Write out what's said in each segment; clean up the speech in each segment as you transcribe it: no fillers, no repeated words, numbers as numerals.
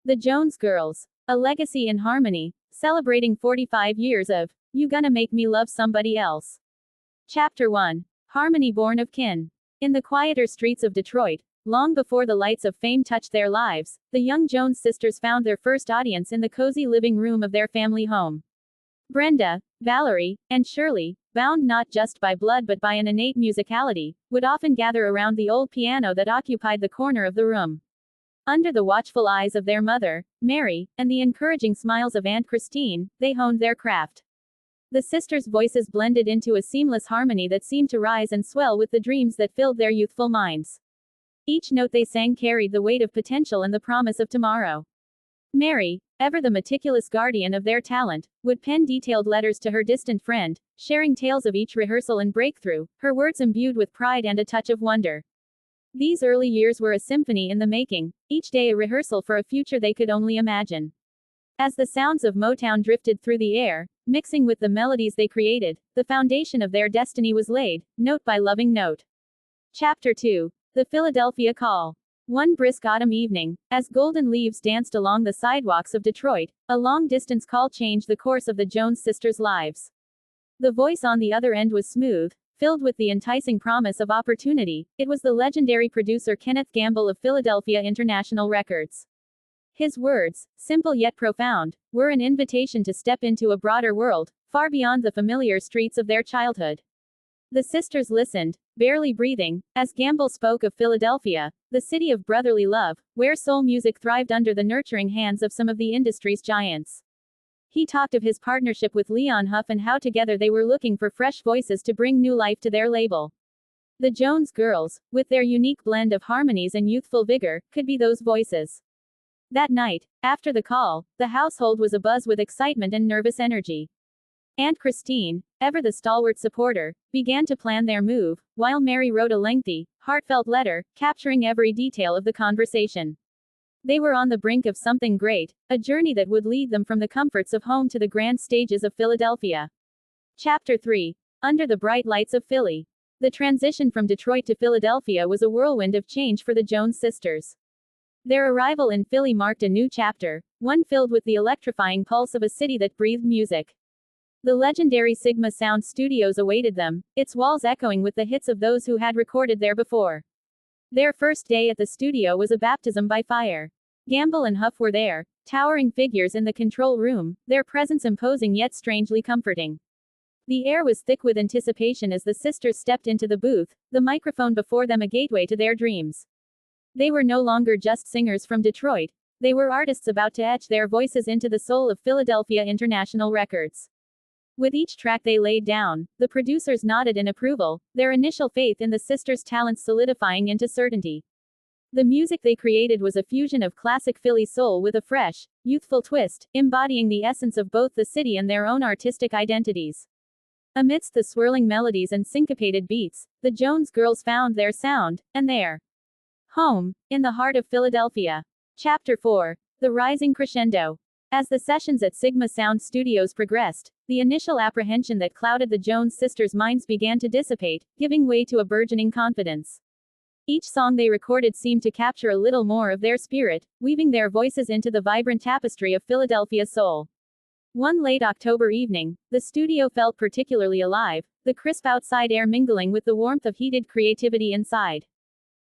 The Jones Girls. A Legacy in Harmony, celebrating 45 years of You Gonna Make Me Love Somebody Else. Chapter 1. Harmony Born of Kin. In the quieter streets of Detroit, long before the lights of fame touched their lives, the young Jones sisters found their first audience in the cozy living room of their family home. Brenda, Valerie, and Shirley, bound not just by blood but by an innate musicality, would often gather around the old piano that occupied the corner of the room. Under the watchful eyes of their mother, Mary, and the encouraging smiles of Aunt Christine, they honed their craft. The sisters' voices blended into a seamless harmony that seemed to rise and swell with the dreams that filled their youthful minds. Each note they sang carried the weight of potential and the promise of tomorrow. Mary, ever the meticulous guardian of their talent, would pen detailed letters to her distant friend, sharing tales of each rehearsal and breakthrough, her words imbued with pride and a touch of wonder. These early years were a symphony in the making, each day a rehearsal for a future they could only imagine. As the sounds of Motown drifted through the air, mixing with the melodies they created, the foundation of their destiny was laid, note by loving note. Chapter 2. The Philadelphia Call. One brisk autumn evening, as golden leaves danced along the sidewalks of Detroit, a long-distance call changed the course of the Jones sisters' lives. The voice on the other end was smooth, filled with the enticing promise of opportunity. It was the legendary producer Kenneth Gamble of Philadelphia International Records. His words, simple yet profound, were an invitation to step into a broader world, far beyond the familiar streets of their childhood. The sisters listened, barely breathing, as Gamble spoke of Philadelphia, the city of brotherly love, where soul music thrived under the nurturing hands of some of the industry's giants. He talked of his partnership with Leon Huff and how together they were looking for fresh voices to bring new life to their label. The Jones Girls, with their unique blend of harmonies and youthful vigor, could be those voices. That night, after the call, the household was abuzz with excitement and nervous energy. Aunt Christine, ever the stalwart supporter, began to plan their move, while Mary wrote a lengthy, heartfelt letter, capturing every detail of the conversation. They were on the brink of something great, a journey that would lead them from the comforts of home to the grand stages of Philadelphia. Chapter 3. Under the Bright Lights of Philly. The transition from Detroit to Philadelphia was a whirlwind of change for the Jones sisters. Their arrival in Philly marked a new chapter, one filled with the electrifying pulse of a city that breathed music. The legendary Sigma Sound Studios awaited them, its walls echoing with the hits of those who had recorded there before. Their first day at the studio was a baptism by fire. Gamble and Huff were there, towering figures in the control room, their presence imposing yet strangely comforting. The air was thick with anticipation as the sisters stepped into the booth, the microphone before them a gateway to their dreams. They were no longer just singers from Detroit, they were artists about to etch their voices into the soul of Philadelphia International Records. With each track they laid down, the producers nodded in approval, their initial faith in the sisters' talents solidifying into certainty. The music they created was a fusion of classic Philly soul with a fresh, youthful twist, embodying the essence of both the city and their own artistic identities. Amidst the swirling melodies and syncopated beats, the Jones Girls found their sound, and their home, in the heart of Philadelphia. Chapter 4. The Rising Crescendo. As the sessions at Sigma Sound Studios progressed, the initial apprehension that clouded the Jones sisters' minds began to dissipate, giving way to a burgeoning confidence. Each song they recorded seemed to capture a little more of their spirit, weaving their voices into the vibrant tapestry of Philadelphia soul. One late October evening, the studio felt particularly alive, the crisp outside air mingling with the warmth of heated creativity inside.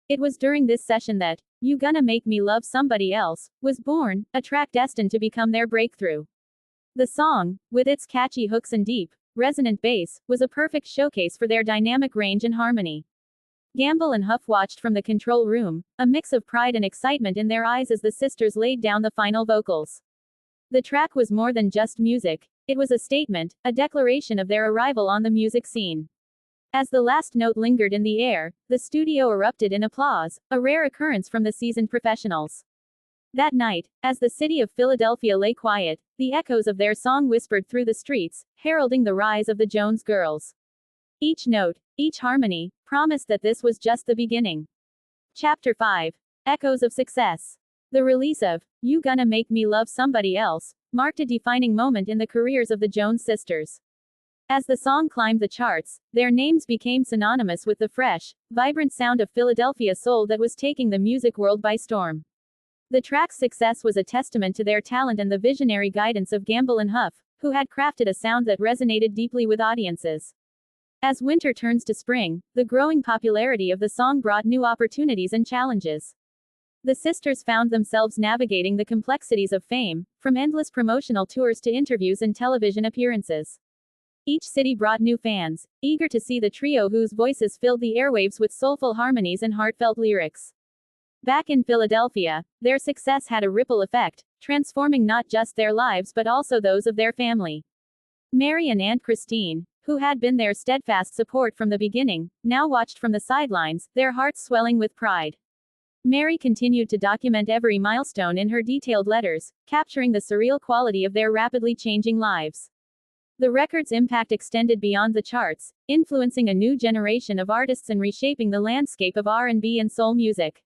It was during this session that You Gonna Make Me Love Somebody Else was born, a track destined to become their breakthrough. The song, with its catchy hooks and deep, resonant bass, was a perfect showcase for their dynamic range and harmony. Gamble and Huff watched from the control room, a mix of pride and excitement in their eyes as the sisters laid down the final vocals. The track was more than just music, it was a statement, a declaration of their arrival on the music scene. As the last note lingered in the air, the studio erupted in applause, a rare occurrence from the seasoned professionals. That night, as the city of Philadelphia lay quiet, the echoes of their song whispered through the streets, heralding the rise of the Jones Girls. Each note, each harmony, promised that this was just the beginning. Chapter 5. Echoes of Success. The release of You Gonna Make Me Love Somebody Else marked a defining moment in the careers of the Jones sisters. As the song climbed the charts, their names became synonymous with the fresh, vibrant sound of Philadelphia soul that was taking the music world by storm. The track's success was a testament to their talent and the visionary guidance of Gamble and Huff, who had crafted a sound that resonated deeply with audiences. As winter turns to spring, the growing popularity of the song brought new opportunities and challenges. The sisters found themselves navigating the complexities of fame, from endless promotional tours to interviews and television appearances. Each city brought new fans, eager to see the trio whose voices filled the airwaves with soulful harmonies and heartfelt lyrics. Back in Philadelphia, their success had a ripple effect, transforming not just their lives but also those of their family. Mary and Aunt Christine, who had been their steadfast support from the beginning, now watched from the sidelines, their hearts swelling with pride. Mary continued to document every milestone in her detailed letters, capturing the surreal quality of their rapidly changing lives. The record's impact extended beyond the charts, influencing a new generation of artists and reshaping the landscape of R&B and soul music.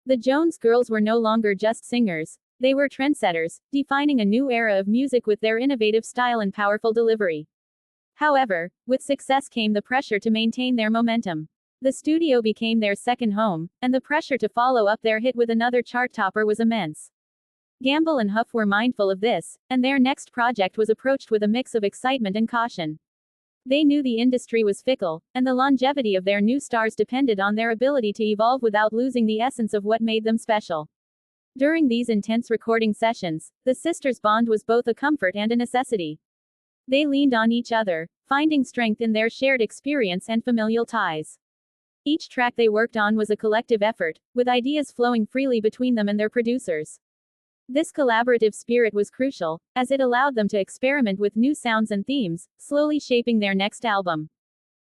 The Jones Girls were no longer just singers, they were trendsetters, defining a new era of music with their innovative style and powerful delivery. However, with success came the pressure to maintain their momentum. The studio became their second home, and the pressure to follow up their hit with another chart topper was immense. Gamble and Huff were mindful of this, and their next project was approached with a mix of excitement and caution. They knew the industry was fickle, and the longevity of their new stars depended on their ability to evolve without losing the essence of what made them special. During these intense recording sessions, the sisters' bond was both a comfort and a necessity. They leaned on each other, finding strength in their shared experience and familial ties. Each track they worked on was a collective effort, with ideas flowing freely between them and their producers. This collaborative spirit was crucial, as it allowed them to experiment with new sounds and themes, slowly shaping their next album.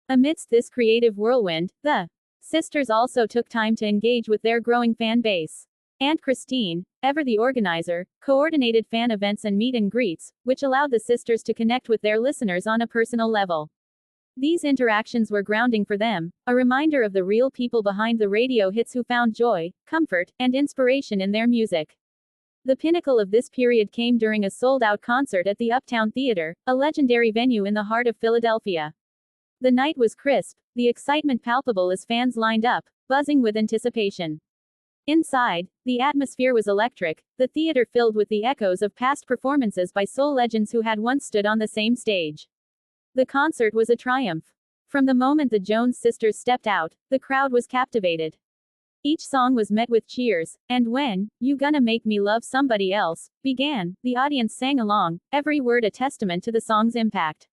Amidst this creative whirlwind, the sisters also took time to engage with their growing fan base. Aunt Christine, ever the organizer, coordinated fan events and meet and greets, which allowed the sisters to connect with their listeners on a personal level. These interactions were grounding for them, a reminder of the real people behind the radio hits who found joy, comfort, and inspiration in their music. The pinnacle of this period came during a sold-out concert at the Uptown Theater, a legendary venue in the heart of Philadelphia. The night was crisp, the excitement palpable as fans lined up, buzzing with anticipation. Inside, the atmosphere was electric, the theater filled with the echoes of past performances by soul legends who had once stood on the same stage. The concert was a triumph. From the moment the Jones sisters stepped out, the crowd was captivated. Each song was met with cheers, and when "You Gonna Make Me Love Somebody Else" began, the audience sang along, every word a testament to the song's impact.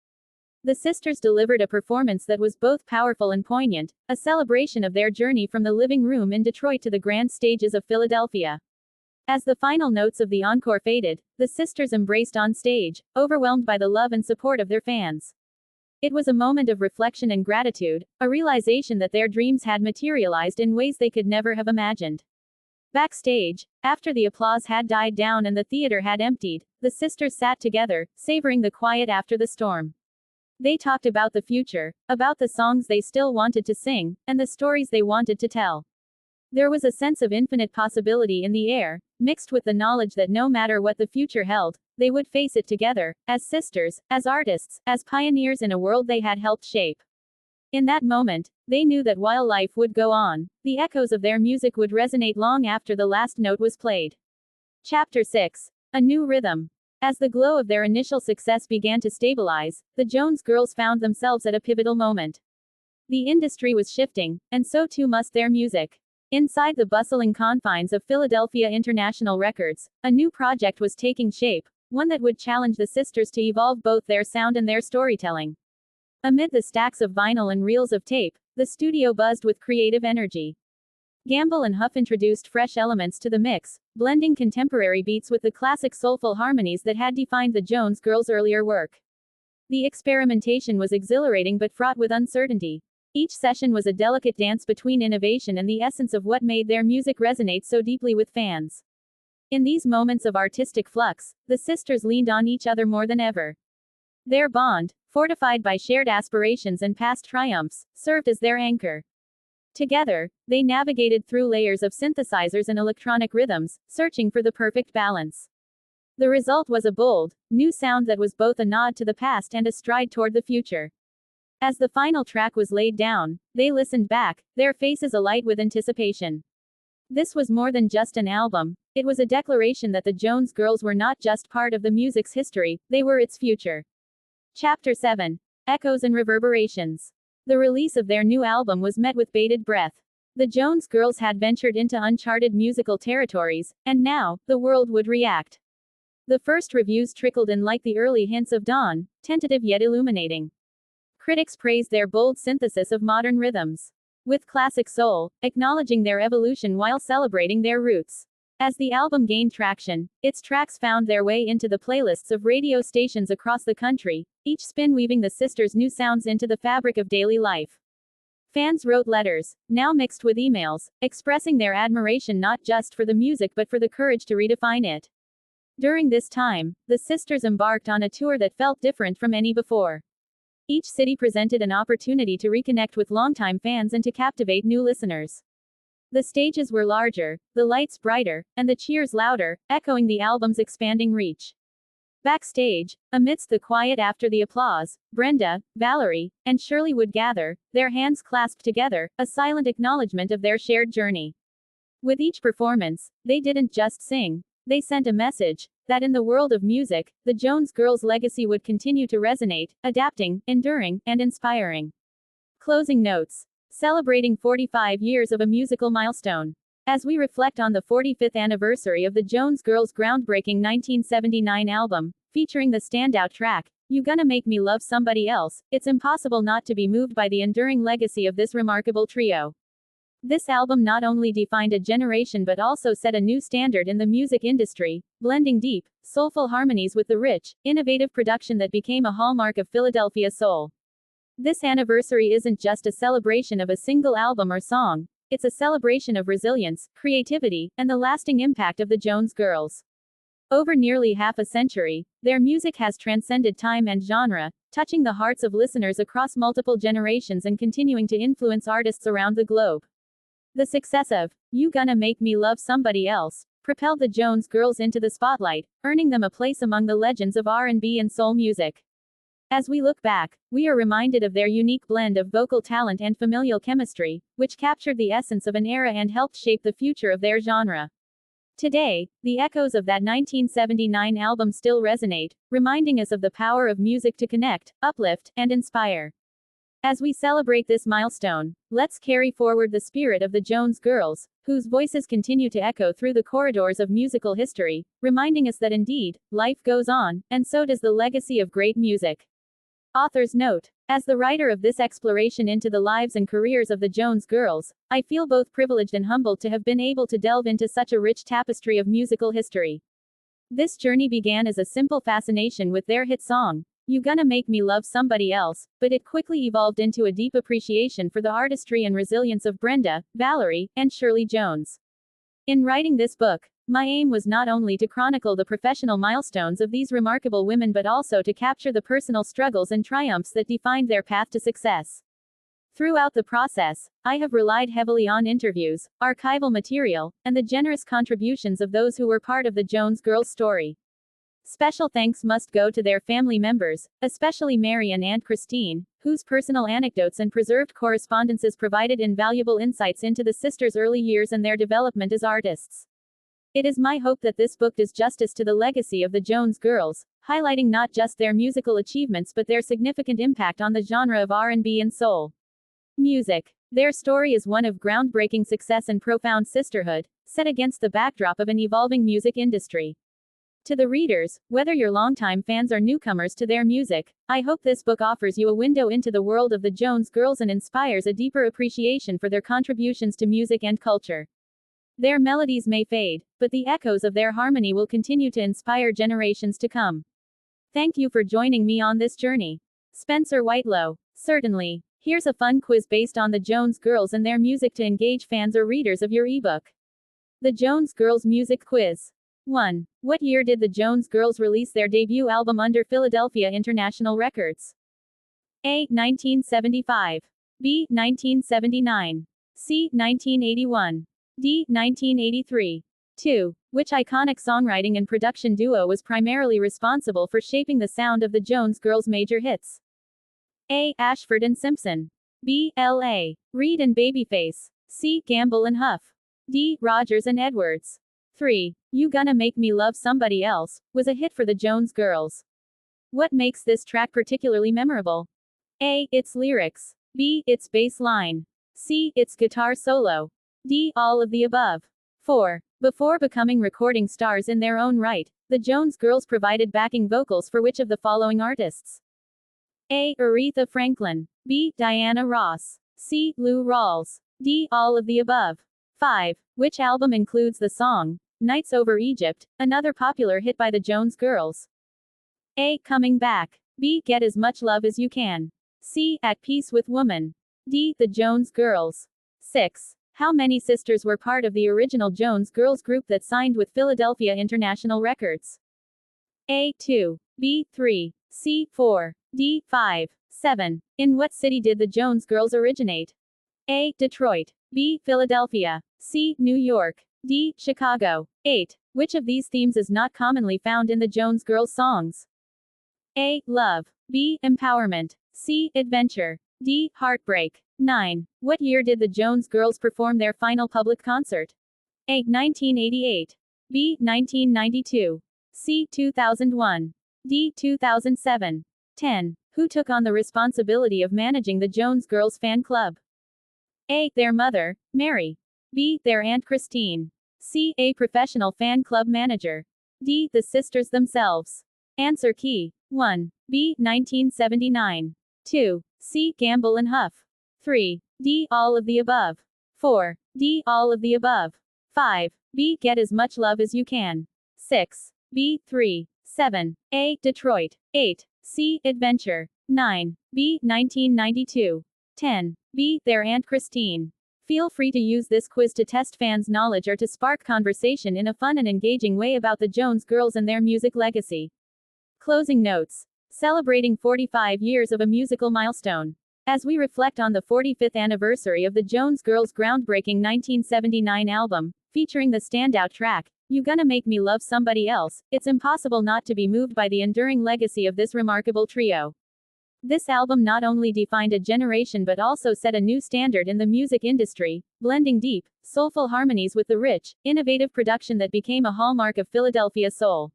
The sisters delivered a performance that was both powerful and poignant, a celebration of their journey from the living room in Detroit to the grand stages of Philadelphia. As the final notes of the encore faded, the sisters embraced on stage, overwhelmed by the love and support of their fans. It was a moment of reflection and gratitude, a realization that their dreams had materialized in ways they could never have imagined. Backstage, after the applause had died down and the theater had emptied, the sisters sat together, savoring the quiet after the storm. They talked about the future, about the songs they still wanted to sing, and the stories they wanted to tell. There was a sense of infinite possibility in the air, mixed with the knowledge that no matter what the future held, they would face it together, as sisters, as artists, as pioneers in a world they had helped shape. In that moment, they knew that while life would go on, the echoes of their music would resonate long after the last note was played. Chapter 6. A New Rhythm. As the glow of their initial success began to stabilize, the Jones Girls found themselves at a pivotal moment. The industry was shifting, and so too must their music. Inside the bustling confines of Philadelphia International Records, a new project was taking shape, one that would challenge the sisters to evolve both their sound and their storytelling. Amid the stacks of vinyl and reels of tape, the studio buzzed with creative energy. Gamble and Huff introduced fresh elements to the mix, blending contemporary beats with the classic soulful harmonies that had defined the Jones Girls' earlier work. The experimentation was exhilarating but fraught with uncertainty. Each session was a delicate dance between innovation and the essence of what made their music resonate so deeply with fans. In these moments of artistic flux, the sisters leaned on each other more than ever. Their bond, fortified by shared aspirations and past triumphs, served as their anchor. Together, they navigated through layers of synthesizers and electronic rhythms, searching for the perfect balance. The result was a bold, new sound that was both a nod to the past and a stride toward the future. As the final track was laid down, they listened back, their faces alight with anticipation. This was more than just an album, It was a declaration that the Jones Girls were not just part of the music's history, they were its future. Chapter 7. Echoes and Reverberations. The release of their new album was met with bated breath. The Jones Girls had ventured into uncharted musical territories, and now, the world would react. The first reviews trickled in like the early hints of dawn, tentative yet illuminating. Critics praised their bold synthesis of modern rhythms with classic soul, acknowledging their evolution while celebrating their roots. As the album gained traction, its tracks found their way into the playlists of radio stations across the country, each spin weaving the sisters' new sounds into the fabric of daily life. Fans wrote letters, now mixed with emails, expressing their admiration not just for the music but for the courage to redefine it. During this time, the sisters embarked on a tour that felt different from any before. Each city presented an opportunity to reconnect with longtime fans and to captivate new listeners. The stages were larger, the lights brighter, and the cheers louder, echoing the album's expanding reach. Backstage, amidst the quiet after the applause, Brenda, Valerie, and Shirley would gather, their hands clasped together, a silent acknowledgement of their shared journey. With each performance, they didn't just sing, they sent a message that in the world of music, the Jones Girls' legacy would continue to resonate, adapting, enduring, and inspiring. Closing notes. Celebrating 45 years of a musical milestone. As we reflect on the 45th anniversary of the Jones Girls' groundbreaking 1979 album, featuring the standout track, You Gonna Make Me Love Somebody Else, it's impossible not to be moved by the enduring legacy of this remarkable trio. This album not only defined a generation but also set a new standard in the music industry, blending deep, soulful harmonies with the rich, innovative production that became a hallmark of Philadelphia soul. This anniversary isn't just a celebration of a single album or song, it's a celebration of resilience, creativity, and the lasting impact of the Jones Girls. Over nearly half a century, their music has transcended time and genre, touching the hearts of listeners across multiple generations and continuing to influence artists around the globe. The success of You Gonna Make Me Love Somebody Else propelled the Jones Girls into the spotlight, earning them a place among the legends of R&B and soul music. As we look back, we are reminded of their unique blend of vocal talent and familial chemistry, which captured the essence of an era and helped shape the future of their genre. Today, the echoes of that 1979 album still resonate, reminding us of the power of music to connect, uplift, and inspire. As we celebrate this milestone, let's carry forward the spirit of the Jones Girls, whose voices continue to echo through the corridors of musical history, reminding us that indeed, life goes on, and so does the legacy of great music. Author's note. As the writer of this exploration into the lives and careers of the Jones Girls, I feel both privileged and humbled to have been able to delve into such a rich tapestry of musical history. This journey began as a simple fascination with their hit song, You Gonna Make Me Love Somebody Else, but it quickly evolved into a deep appreciation for the artistry and resilience of Brenda, Valerie, and Shirley Jones. In writing this book, my aim was not only to chronicle the professional milestones of these remarkable women but also to capture the personal struggles and triumphs that defined their path to success. Throughout the process, I have relied heavily on interviews, archival material, and the generous contributions of those who were part of the Jones Girls story. Special thanks must go to their family members, especially Mary and Aunt Christine, whose personal anecdotes and preserved correspondences provided invaluable insights into the sisters' early years and their development as artists. It is my hope that this book does justice to the legacy of the Jones Girls, highlighting not just their musical achievements but their significant impact on the genre of R&B and soul music. Their story is one of groundbreaking success and profound sisterhood, set against the backdrop of an evolving music industry. To the readers, whether you're longtime fans or newcomers to their music, I hope this book offers you a window into the world of the Jones Girls and inspires a deeper appreciation for their contributions to music and culture. Their melodies may fade, but the echoes of their harmony will continue to inspire generations to come. Thank you for joining me on this journey. Spencer Whitelow. Certainly. Here's a fun quiz based on the Jones Girls and their music to engage fans or readers of your ebook. The Jones Girls Music Quiz. 1. What year did the Jones Girls release their debut album under Philadelphia International Records? A. 1975. B. 1979. C. 1981. D. 1983. 2. Which iconic songwriting and production duo was primarily responsible for shaping the sound of the Jones Girls' major hits? A. Ashford and Simpson. B. L.A. Reid and Babyface. C. Gamble and Huff. D. Rogers and Edwards. 3. You Gonna Make Me Love Somebody Else was a hit for the Jones Girls. What makes this track particularly memorable? A. Its lyrics. B. Its bass line. C. Its guitar solo. D. All of the above. 4. Before becoming recording stars in their own right, the Jones Girls provided backing vocals for which of the following artists? A. Aretha Franklin. B. Diana Ross. C. Lou Rawls. D. All of the above. 5. Which album includes the song, Nights Over Egypt, another popular hit by the Jones Girls? A. Coming Back. B. Get As Much Love As You Can. C. At Peace with Woman. D. The Jones Girls. 6. How many sisters were part of the original Jones Girls group that signed with Philadelphia International Records? A. 2. B. 3. C. 4. D. 5. 7. In what city did the Jones Girls originate? A. Detroit. B. Philadelphia. C. New York. D. Chicago. 8. Which of these themes is not commonly found in the Jones Girls songs? A. Love. B. Empowerment. C. Adventure. D. Heartbreak. 9. What year did the Jones Girls perform their final public concert? A. 1988. B. 1992. C. 2001. D. 2007. 10. Who took on the responsibility of managing the Jones Girls fan club? A. Their mother, Mary. B. Their aunt Christine. C. A professional fan club manager. D. The sisters themselves. Answer key. 1. B. 1979. 2. C. Gamble and Huff. 3. D. All of the above. 4. D. All of the above. 5. B. Get As Much Love As You Can. 6. B. 3. 7. A. Detroit. 8. C. Adventure. 9. B. 1992. 10. B. Their Aunt Christine. Feel free to use this quiz to test fans' knowledge or to spark conversation in a fun and engaging way about the Jones Girls and their music legacy. Closing notes. Celebrating 45 years of a musical milestone. As we reflect on the 45th anniversary of the Jones Girls' groundbreaking 1979 album, featuring the standout track, You Gonna Make Me Love Somebody Else, it's impossible not to be moved by the enduring legacy of this remarkable trio. This album not only defined a generation but also set a new standard in the music industry, blending deep, soulful harmonies with the rich, innovative production that became a hallmark of Philadelphia soul.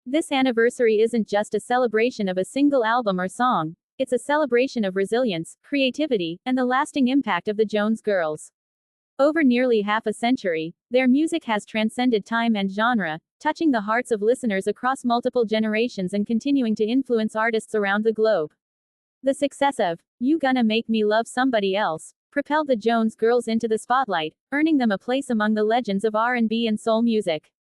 This anniversary isn't just a celebration of a single album or song, it's a celebration of resilience, creativity, and the lasting impact of the Jones Girls. Over nearly half a century, their music has transcended time and genre, touching the hearts of listeners across multiple generations and continuing to influence artists around the globe. The success of You Gonna Make Me Love Somebody Else propelled the Jones Girls into the spotlight, earning them a place among the legends of R&B and soul music.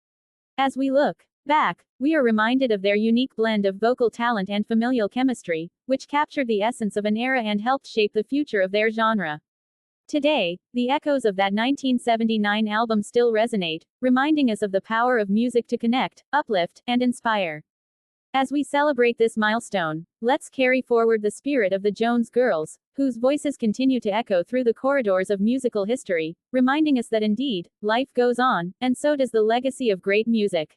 As we look back, we are reminded of their unique blend of vocal talent and familial chemistry, which captured the essence of an era and helped shape the future of their genre. Today, the echoes of that 1979 album still resonate, reminding us of the power of music to connect, uplift, and inspire. As we celebrate this milestone, let's carry forward the spirit of the Jones Girls, whose voices continue to echo through the corridors of musical history, reminding us that indeed, life goes on, and so does the legacy of great music.